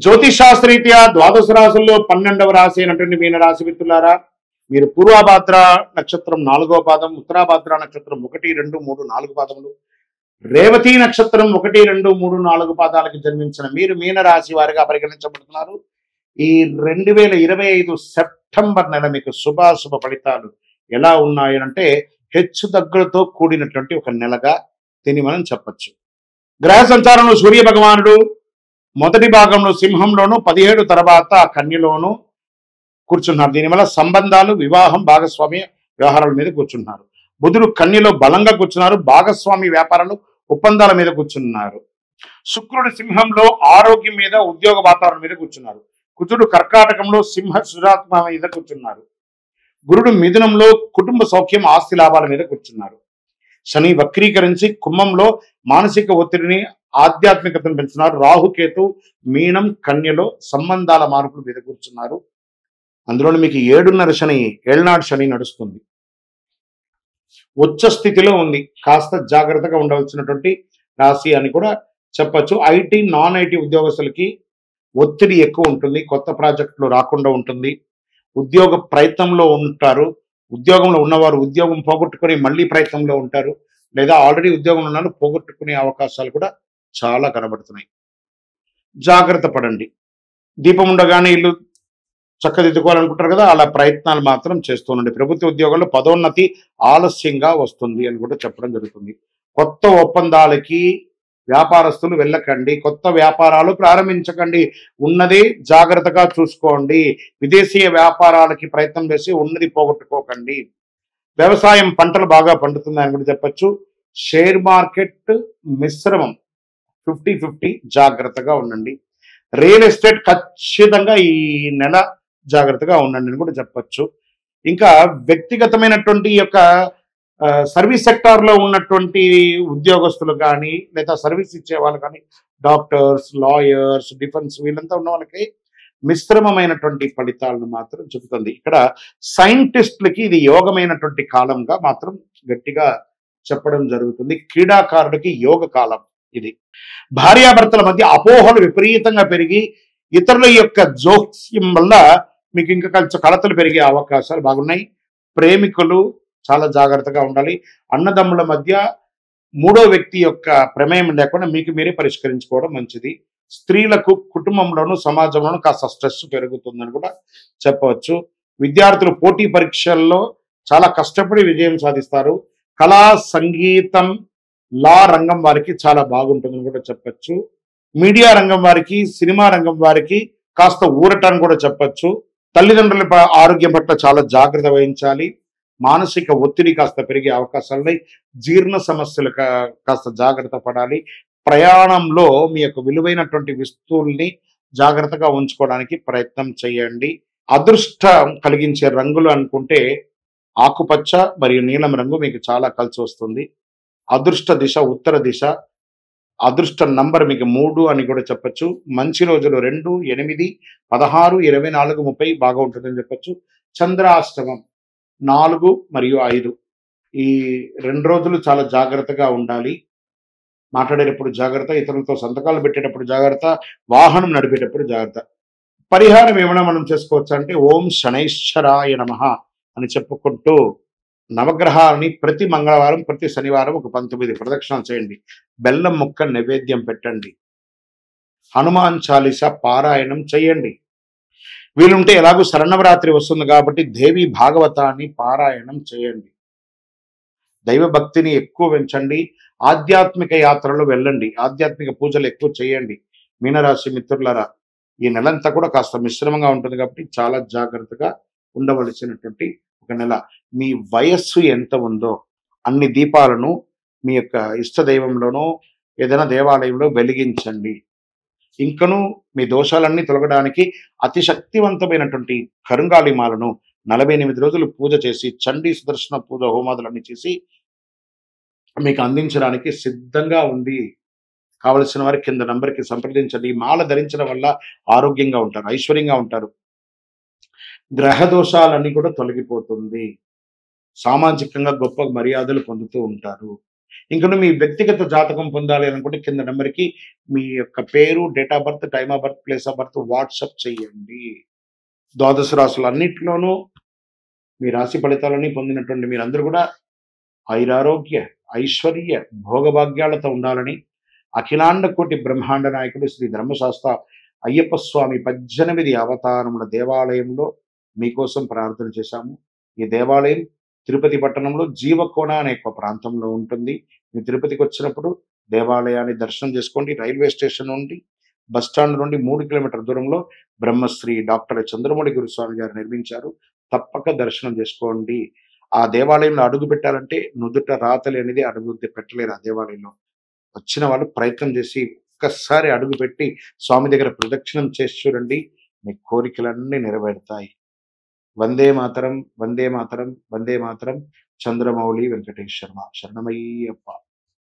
జ్యోతిషాస్త్రరీత్యా ద్వాదశ రాశుల్లో 12వ రాశి అయినటువంటి మీన రాశి మిత్రులారా, మీరు పూర్వభాద్ర నక్షత్రం 4వ పాదం, ఉత్తరాభాద్ర నక్షత్రం 1, 2, 3, 4 పాదములు, రేవతి నక్షత్రం 1, 2, 3, 4 పాదాలకు జన్మించిన మీరు మీన రాశి వారిగా పరిగణించబడుతున్నారు. ఈ 2025 సెప్టెంబర్ నెల మీకు శుభాశుభ ఫలితాలు ఎలా ఉన్నాయంటే హెచ్చు తగ్గులతో కూడినటువంటి ఒక నెలగా దీన్ని మనం చెప్పచ్చు. గ్రహ సంచారంలో సూర్య భగవానుడు మొదటి భాగంలో సింహంలోను, 17 తర్వాత కన్యలోను కూర్చున్నారు. దీనివల్ల సంబంధాలు, వివాహం, భాగస్వామ్య వ్యవహారాల మీద కూర్చున్నారు. బుధుడు కన్యలో బలంగా కూర్చున్నారు. భాగస్వామి వ్యాపారాలు, ఒప్పందాల మీద కూర్చున్నారు. శుక్రుడు సింహంలో ఆరోగ్యం మీద, ఉద్యోగ వాతావరణం మీద కూర్చున్నారు. కుజుడు కర్కాటకంలో సింహ సురాత్మ మీద కూర్చున్నారు. గురుడు మిథునంలో కుటుంబ సౌఖ్యం, ఆస్తి లాభాల మీద కూర్చున్నారు. శని వక్రీకరించి కుంభంలో మానసిక ఒత్తిడిని, ఆధ్యాత్మికతను పెంచుతున్నారు. రాహుకేతు మీనం కన్యలో సంబంధాల మార్పులు మీద కూర్చున్నారు. అందులో మీకు 7.5 శని, ఏళ్నాడు శని నడుస్తుంది. ఉచ్చ స్థితిలో ఉంది. కాస్త జాగ్రత్తగా ఉండవలసినటువంటి రాశి అని కూడా చెప్పచ్చు. ఐటీ, నాన్ ఐటీ ఉద్యోగస్తులకి ఒత్తిడి ఎక్కువ ఉంటుంది. కొత్త ప్రాజెక్టులు రాకుండా ఉంటుంది. ఉద్యోగ ప్రయత్నంలో ఉంటారు. ఉద్యోగంలో ఉన్నవారు ఉద్యోగం పోగొట్టుకుని మళ్ళీ ప్రయత్నంలో ఉంటారు. లేదా ఆల్రెడీ ఉద్యోగంలో ఉన్నారు, పోగొట్టుకునే అవకాశాలు కూడా చాలా కనబడుతున్నాయి. జాగ్రత్త పడండి. దీపం ఉండగానే ఇల్లు చక్కదిద్దుకోవాలనుకుంటారు కదా, అలా ప్రయత్నాలు మాత్రం చేస్తుండండి. ప్రభుత్వ ఉద్యోగాల్లో పదోన్నతి ఆలస్యంగా వస్తుంది అని కూడా చెప్పడం జరుగుతుంది. కొత్త ఒప్పందాలకి వ్యాపారస్తులు వెళ్ళకండి. కొత్త వ్యాపారాలు ప్రారంభించకండి. ఉన్నదే జాగ్రత్తగా చూసుకోండి. విదేశీయ వ్యాపారాలకి ప్రయత్నం చేసి ఉన్నది పోగొట్టుకోకండి. వ్యవసాయం, పంటలు బాగా పండుతుందని కూడా చెప్పచ్చు. షేర్ మార్కెట్ మిశ్రమం, 50-50, జాగ్రత్తగా ఉండండి. రియల్ ఎస్టేట్ ఖచ్చితంగా ఈ నెల జాగ్రత్తగా ఉండండి అని కూడా చెప్పచ్చు. ఇంకా వ్యక్తిగతమైనటువంటి యొక్క సర్వీస్ సెక్టార్లో ఉన్నటువంటి ఉద్యోగస్తులు కానీ, లేదా సర్వీస్ ఇచ్చే వాళ్ళు కానీ, డాక్టర్స్, లాయర్స్, డిఫెన్స్, వీళ్ళంతా ఉన్న వాళ్ళకి మిశ్రమమైనటువంటి ఫలితాలను మాత్రం చెబుతుంది. ఇక్కడ సైంటిస్టులకి ఇది యోగమైనటువంటి కాలంగా మాత్రం గట్టిగా చెప్పడం జరుగుతుంది. క్రీడాకారుడికి యోగ కాలం ఇది. భార్యాభర్తల మధ్య అపోహలు విపరీతంగా పెరిగి ఇతరుల యొక్క జోక్యం వల్ల మీకు ఇంకా కొంచెం కలతలు పెరిగే అవకాశాలు బాగున్నాయి. ప్రేమికులు చాలా జాగ్రత్తగా ఉండాలి. అన్నదమ్ముల మధ్య మూడో వ్యక్తి యొక్క ప్రమేయం లేకుండా మీకు మీరే పరిష్కరించుకోవడం మంచిది. స్త్రీలకు కుటుంబంలోనూ సమాజంలోనూ కాస్త స్ట్రెస్ పెరుగుతుందని కూడా చెప్పవచ్చు. విద్యార్థులు పోటీ పరీక్షల్లో చాలా కష్టపడి విజయం సాధిస్తారు. కళా, సంగీతం, లా రంగం వారికి చాలా బాగుంటుందని కూడా చెప్పచ్చు. మీడియా రంగం వారికి, సినిమా రంగం వారికి కాస్త ఊరటాన్ని కూడా చెప్పచ్చు. తల్లిదండ్రుల ఆరోగ్యం పట్ల చాలా జాగ్రత్త వహించాలి. మానసిక ఒత్తిడి కాస్త పెరిగే అవకాశాలున్నాయి. జీర్ణ సమస్యలు కాస్త జాగ్రత్త పడాలి. ప్రయాణంలో మీ యొక్క విలువైనటువంటి వస్తువుల్ని జాగ్రత్తగా ఉంచుకోవడానికి ప్రయత్నం చేయండి. అదృష్టం కలిగించే రంగులు అనుకుంటే ఆకుపచ్చ మరియు నీలం రంగు మీకు చాలా కలిసి వస్తుంది. అదృష్ట దిశ ఉత్తర దిశ. అదృష్ట నంబర్ మీకు 3 అని కూడా చెప్పచ్చు. మంచి రోజులు 2, 8, 16, 24, 30 బాగా ఉంటుందని చెప్పచ్చు. చంద్రాష్టమం 4 మరియు 5. ఈ 2 రోజులు చాలా జాగ్రత్తగా ఉండాలి. మాట్లాడేటప్పుడు జాగ్రత్త, ఇతరులతో సంతకాలు పెట్టేటప్పుడు జాగ్రత్త, వాహనం నడిపేటప్పుడు జాగ్రత్త. పరిహారం ఏమైనా మనం చేసుకోవచ్చు అంటే ఓం శనైశ్వరాయ నమః అని చెప్పుకుంటూ నవగ్రహాలని ప్రతి మంగళవారం, ప్రతి శనివారం ఒక 19 ప్రదక్షిణాలు చేయండి. బెల్లం ముక్క నైవేద్యం పెట్టండి. హనుమాన్ చాలీసా పారాయణం చేయండి. వీలుంటే ఎలాగూ శరన్నవరాత్రి వస్తుంది కాబట్టి దేవి భాగవతాన్ని పారాయణం చేయండి. దైవ భక్తిని ఎక్కువ పెంచండి. ఆధ్యాత్మిక యాత్రలో వెళ్ళండి. ఆధ్యాత్మిక పూజలు ఎక్కువ చేయండి. మీనరాశి మిత్రులారా, ఈ నెలంతా కూడా కాస్త మిశ్రమంగా ఉంటుంది కాబట్టి చాలా జాగ్రత్తగా ఉండవలసినటువంటి ఒక నెల. మీ వయస్సు ఎంత ఉందో అన్ని దీపాలను మీ యొక్క ఇష్ట దైవంలోనో ఏదైనా దేవాలయంలో వెలిగించండి. ఇంకను మీ దోషాలన్నీ తొలగడానికి అతి శక్తివంతమైనటువంటి కరుంగాలి మాలను 48 రోజులు పూజ చేసి, చండీ సుదర్శన పూజ హోమాదులన్నీ చేసి మీకు అందించడానికి సిద్ధంగా ఉంది. కావలసిన వారి కింద నంబర్కి సంప్రదించండి. మాల ధరించడం వల్ల ఆరోగ్యంగా ఉంటారు, ఐశ్వర్యంగా ఉంటారు. గ్రహ దోషాలన్నీ కూడా తొలగిపోతుంది. సామాజికంగా గొప్ప మర్యాదలు పొందుతూ ఉంటారు. ఇంకను మీ వ్యక్తిగత జాతకం పొందాలి అనుకుంటే కింద నెంబర్కి మీ యొక్క పేరు, date of birth, time of birth, place of birth WhatsApp చేయండి. ద్వాదశ రాశులు అన్నిట్లోనూ మీ రాశి ఫలితాలని పొందినటువంటి మీరందరూ కూడా ఐరారోగ్య, ఐశ్వర్య, భోగభాగ్యాలతో ఉండాలని అఖిలాండ కోటి బ్రహ్మాండ నాయకుడు శ్రీ ధర్మశాస్త్ర అయ్యప్ప స్వామి 18 అవతారముల దేవాలయంలో మీకోసం ప్రార్థన చేశాము. ఈ దేవాలయం తిరుపతి పట్టణంలో జీవకోణ అనే ఒక ప్రాంతంలో ఉంటుంది. మీరు తిరుపతికి వచ్చినప్పుడు దేవాలయాన్ని దర్శనం చేసుకోండి. రైల్వే స్టేషన్ నుండి బస్ స్టాండ్ నుండి 3 కిలోమీటర్ల దూరంలో బ్రహ్మశ్రీ డాక్టర్ చంద్రమౌళి గురుస్వామి గారు నిర్మించారు. తప్పక దర్శనం చేసుకోండి. ఆ దేవాలయంలో అడుగు పెట్టాలంటే నుదుట రాతలి అనేది అడుగు పెట్టలేరు. ఆ దేవాలయంలో వచ్చిన వాళ్ళు ప్రయత్నం చేసి ఒక్కసారి అడుగు పెట్టి స్వామి దగ్గర ప్రదక్షిణం చేసి చూడండి. మీ కోరికలన్నీ నెరవేరుతాయి. వందే మాతరం, వందే మాతరం, వందే మాతరం. చంద్రమౌళి వెంకటేష్ శర్మ. శరణమయ్యప్ప.